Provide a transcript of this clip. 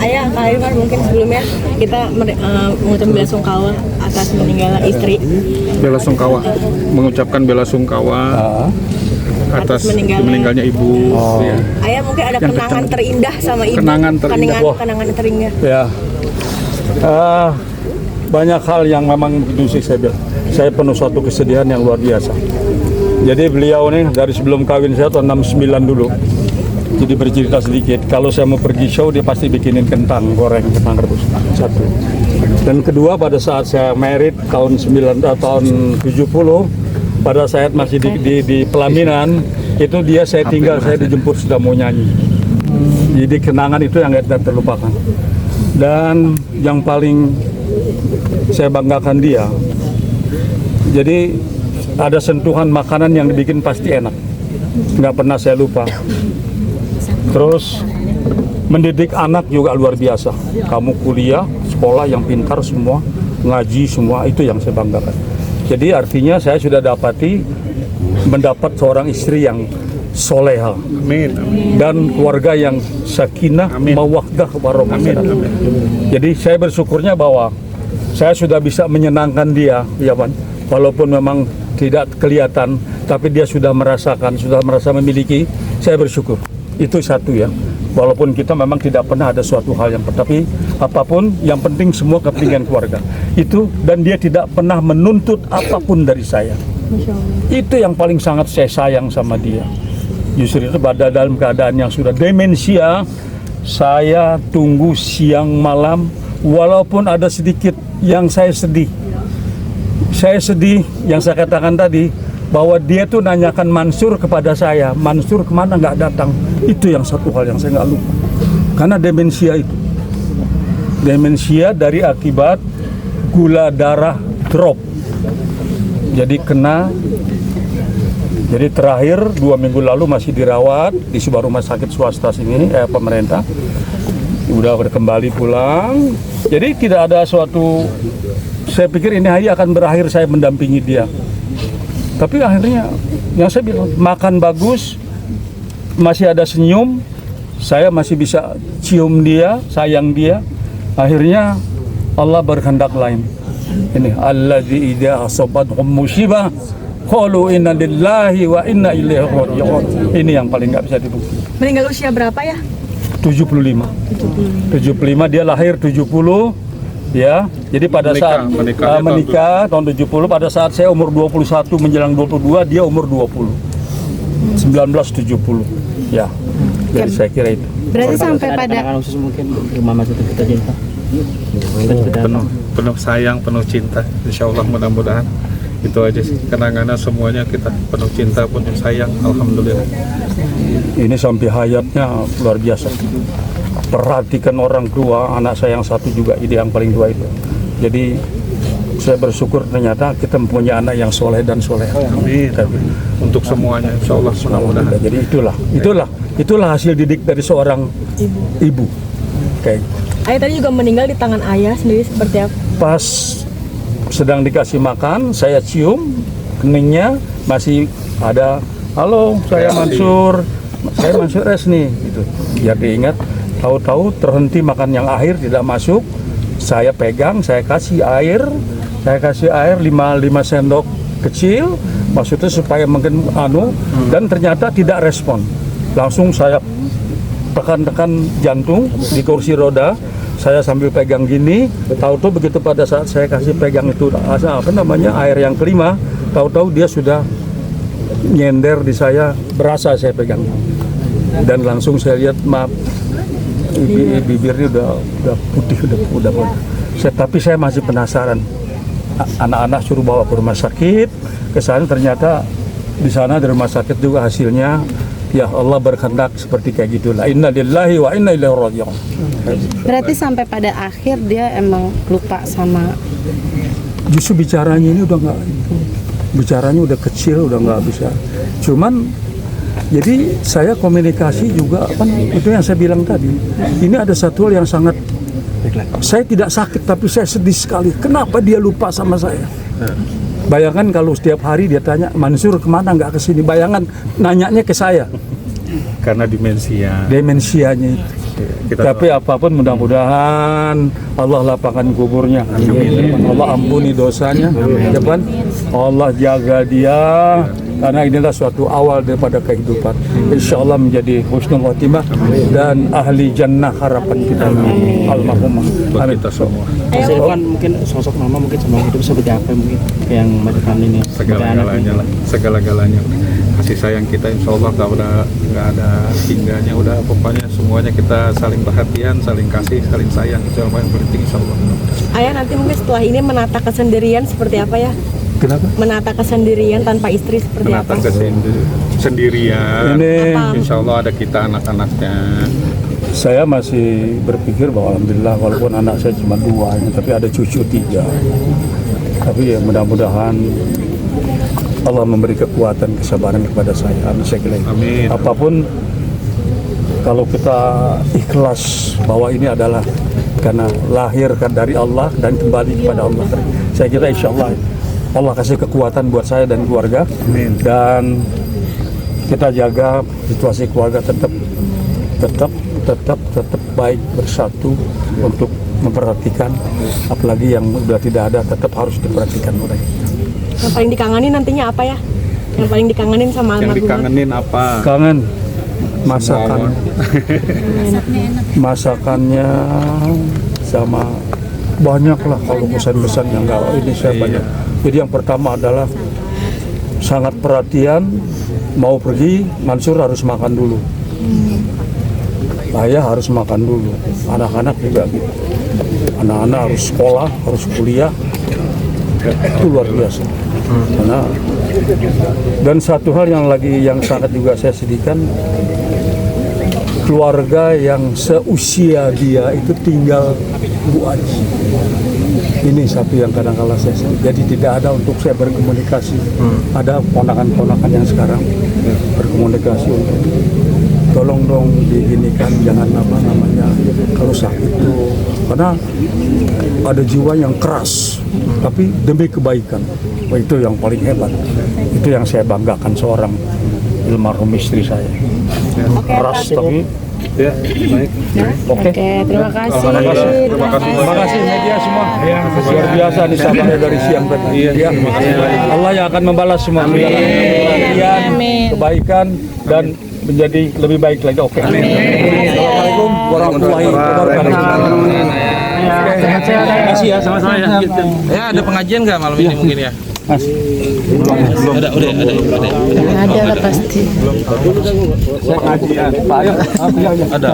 Ayah, Kak Irfan, mungkin sebelumnya kita mengucapkan bela sungkawa atas meninggalnya istri. Bela sungkawa, mengucapkan bela sungkawa atas meninggalnya ibu. Ya. Ayah mungkin ada kenangan terindah sama ibu. Kenangan terindah. Ya, banyak hal yang memang begitu sih saya bilang. Saya penuh suatu kesedihan yang luar biasa. Jadi beliau nih dari sebelum kawin saya tahun 69 dulu. Jadi bercerita sedikit, kalau saya mau pergi show dia pasti bikinin kentang goreng, kentang rebus. Satu. Dan kedua, pada saat saya married tahun 70, pada saat masih di pelaminan, itu dia saya tinggal, saya dijemput sudah mau nyanyi. Jadi kenangan itu yang tidak terlupakan. Dan yang paling saya banggakan dia, jadi ada sentuhan makanan yang dibikin pasti enak, nggak pernah saya lupa. Terus mendidik anak juga luar biasa. Kamu kuliah, sekolah yang pintar semua, ngaji semua, itu yang saya banggakan. Jadi artinya saya sudah mendapat seorang istri yang soleha. Amin. Dan keluarga yang sakinah, mawaddah warahmah. Jadi saya bersyukurnya bahwa saya sudah bisa menyenangkan dia, ya Pan. Walaupun memang tidak kelihatan, tapi dia sudah merasa memiliki. Saya bersyukur. Itu satu ya. Walaupun kita memang tidak pernah ada suatu hal yang, tapi apapun yang penting semua kepentingan keluarga. Itu, dan dia tidak pernah menuntut apapun dari saya. Itu yang paling sangat saya sayang sama dia. Justru itu pada dalam keadaan yang sudah demensia, saya tunggu siang malam, walaupun ada sedikit yang saya sedih. Saya sedih yang saya katakan tadi, bahwa dia tuh nanyakan Mansur kepada saya, Mansur kemana nggak datang. Itu yang satu hal yang saya nggak lupa. Karena demensia itu, demensia dari akibat gula darah drop. Jadi jadi terakhir 2 minggu lalu masih dirawat di sebuah rumah sakit swasta sini, pemerintah. Udah kembali pulang. Jadi tidak ada suatu, saya pikir ini hari akan berakhir saya mendampingi dia. Tapi akhirnya yang saya bilang, makan bagus, masih ada senyum, saya masih bisa cium dia, sayang dia. Akhirnya Allah berkehendak lain. Ini alladzi idza asabathum musibah qalu inna lillahi wa inna ilaihi raji'un. Ini yang paling nggak bisa dibuktikan. Meninggal usia berapa ya? 75. 75, dia lahir 70. Ya, jadi pada saat menikah tahun 70, pada saat saya umur 21 menjelang 22, dia umur 20. 1970. Ya. Jadi saya kira itu. Berarti sampai pada khusus mungkin Mama Siti kita cinta. Penuh sayang, penuh cinta. Insya Allah mudah-mudahan itu aja sih. Kenangannya semuanya kita penuh cinta, penuh sayang. Alhamdulillah. Ini sampai hayatnya luar biasa. Perhatikan orang tua, anak saya yang satu juga, ide yang paling tua itu. Jadi saya bersyukur ternyata kita mempunyai anak yang soleh dan soleh. Amin. Untuk semuanya, insya Allah mudah-mudahan. Jadi itulah hasil didik dari seorang ibu. Oke. Ayah tadi juga meninggal di tangan ayah sendiri seperti apa? Pas sedang dikasih makan, saya cium keningnya masih ada. Halo, saya Mansur Resni. Gitu. Biar diingat. Tahu-tahu terhenti makan yang akhir tidak masuk, saya pegang, saya kasih air 5 sendok kecil, maksudnya supaya mungkin dan ternyata tidak respon. Langsung saya tekan jantung di kursi roda, saya sambil pegang gini, tahu-tahu begitu pada saat saya kasih pegang itu air yang kelima, tahu-tahu dia sudah nyender di saya, berasa saya pegang. Dan langsung saya lihat, maaf, bibirnya udah putih, udah. Tapi saya masih penasaran. Anak-anak suruh bawa ke rumah sakit, ke sana ternyata di sana di rumah sakit juga hasilnya, ya Allah berkehendak seperti kayak gitulah. Inna lillahi wa inna ilaihi raji'un. Berarti sampai pada akhir dia emang lupa sama. Justru bicaranya ini bicaranya udah kecil, udah nggak bisa. Cuman jadi saya komunikasi juga, itu yang saya bilang tadi. Ini ada satu hal yang sangat, saya tidak sakit tapi saya sedih sekali. Kenapa dia lupa sama saya? Bayangkan kalau setiap hari dia tanya, Mansur kemana nggak kesini? Bayangkan nanyanya ke saya. Karena demensia. Demensianya itu. Kita Tapi apapun mudah-mudahan Allah lapangkan kuburnya. Allah ampuni dosanya. Depan Allah jaga dia. Karena inilah suatu awal daripada kehidupan. Insya Allah menjadi husnul khotimah dan ahli jannah harapan kita. Almarhumah. buat Amin. kita semua. Mas Irfan, mungkin sosok mama mungkin sama hidup seperti apa mungkin yang Madekan ini sebagai Segala-galanya lah, segala-galanya. Kasih sayang kita insya Allah nggak ada hingganya, udah pokoknya semuanya kita saling perhatian, saling kasih, saling sayang, itu yang paling penting insya Allah. Ayah nanti mungkin setelah ini menata kesendirian seperti apa ya? Kenapa? Menata kesendirian tanpa istri seperti Menata apa? sendirian, Ini insya Allah ada kita anak-anaknya. saya masih berpikir bahwa alhamdulillah walaupun anak saya cuma 2 ini, tapi ada cucu 3. Tapi ya mudah-mudahan Allah memberi kekuatan kesabaran kepada saya. Amin. Saya kira itu. Amin. Apapun kalau kita ikhlas bahwa ini adalah karena lahir dari Allah dan kembali kepada Allah. Saya kira insya Allah Allah kasih kekuatan buat saya dan keluarga. Amin. Dan kita jaga situasi keluarga tetap baik, bersatu untuk memperhatikan, apalagi yang sudah tidak ada tetap harus diperhatikan oleh kita. Yang paling dikangenin nantinya apa ya? Yang paling dikangenin sama Yang almarhum? dikangenin apa? Kangen masakan, masakannya sama banyak lah kalau pesan-pesan yang nggak ini saya banyak. Jadi yang pertama adalah sangat perhatian, mau pergi Mansur harus makan dulu. Ayah harus makan dulu, anak-anak juga gitu. Anak-anak harus sekolah, harus kuliah, itu luar biasa. Karena dan satu hal yang sangat juga saya sedihkan, keluarga yang seusia dia itu tinggal Bu Aji. Ini satu yang kadang-kala saya sedih. Jadi tidak ada untuk saya berkomunikasi. Ada ponakan-ponakan yang sekarang berkomunikasi untuk tolong dong diginikan, jangan namanya kalau sakit tuh, karena ada jiwa yang keras tapi demi kebaikan. Wah, itu yang paling hebat, itu yang saya banggakan seorang almarhum istri saya. Keras tapi Ya, baik. oke. Terima kasih. Terima kasih media semua. Luar biasa nih sabarnya dari siang tadi. Ya. Allah yang akan membalas semua perhatian, kebaikan dan menjadi lebih baik lagi. Oke. Assalamualaikum warahmatullahi wabarakatuh. Terima kasih ya, sama-sama ya. Ya ada pengajian nggak malam ini mungkin ya? Udah. Ada lah pasti. Pengajian. Pak, ayo. Ada.